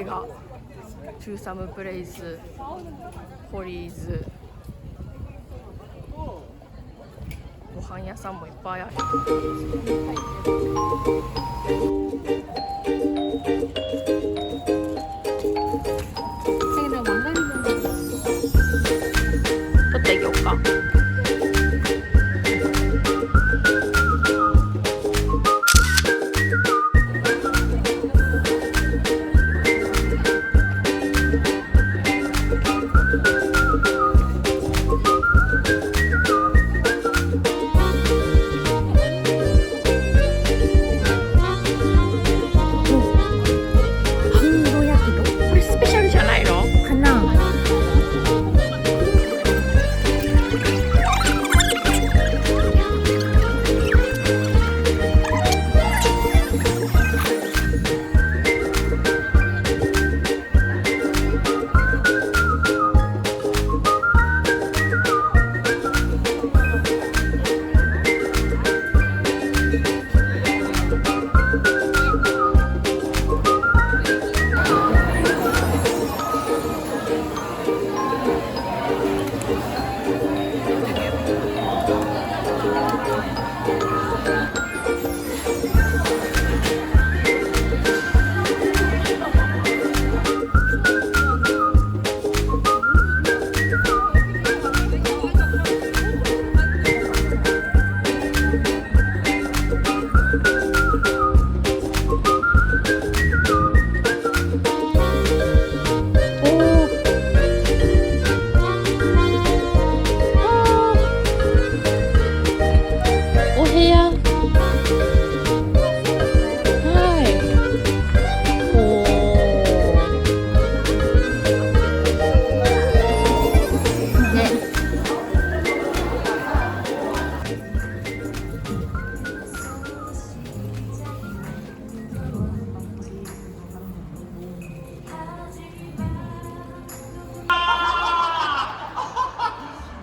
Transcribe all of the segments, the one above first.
れがトゥーサムプレイスホリーズ。ご飯屋さんもいっぱいある。取っていこうか。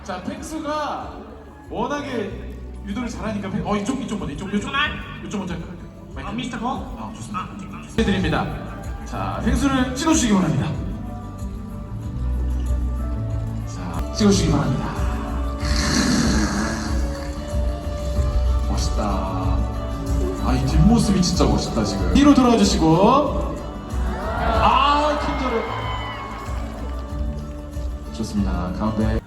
자, 펭수가 워낙에 유도를 잘하니까 이쪽 먼저 이쪽 먼저 할까요? 미스터 고? 좋습니다. 해드립니다. 자, 펭수를 찍어주시기 바랍니다. 자, 찍어주시기 바랍니다. 멋있다. 이 뒷모습이 진짜 멋있다 지금. 뒤로 돌아주시고. 킹저를. 좋습니다. 가운데.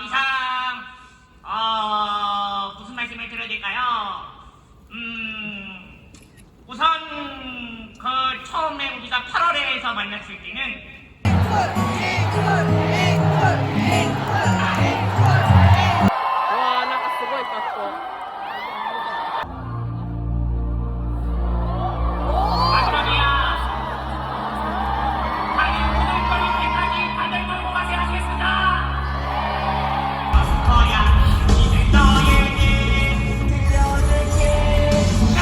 이상 무슨 말씀을 드려야 될까요? 우선 그 처음에 우리가 8월에서 만났을 때는 와, なんかすごい格好。 마지막이야. 다리 오늘거릴 때까지 다들 놀고 가게 하시겠습니다. 마스터야, 이제 너에게 들려줄게. 난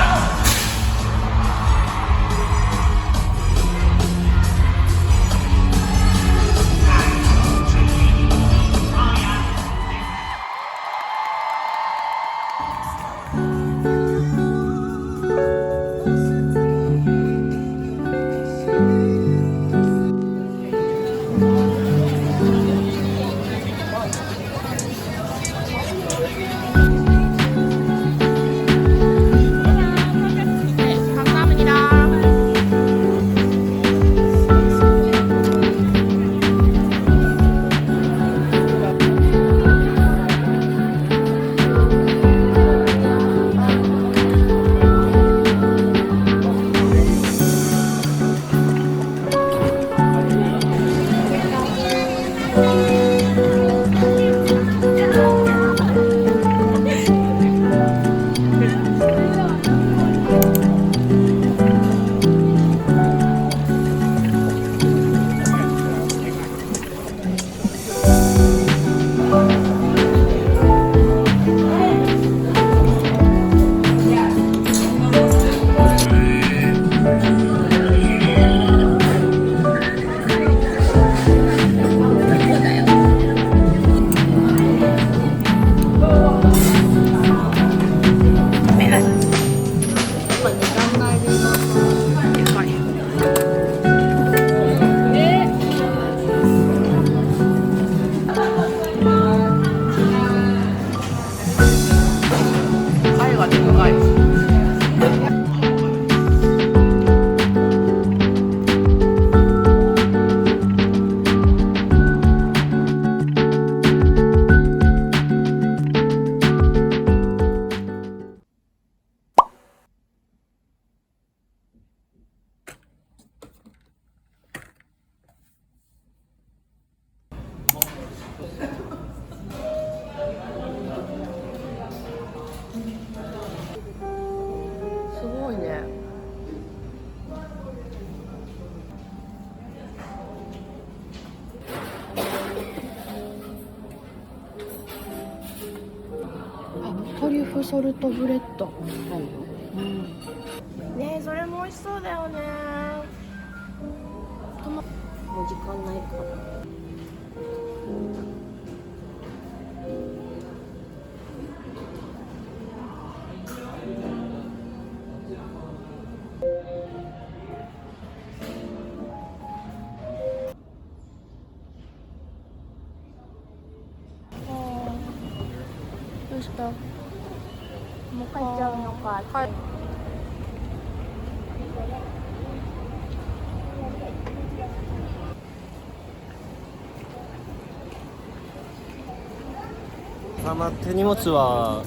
クソルトブレッド。ねえ、それも美味しそうだよね。もう時間ないから。どうした？もう帰っちゃうのか。はい。手荷物は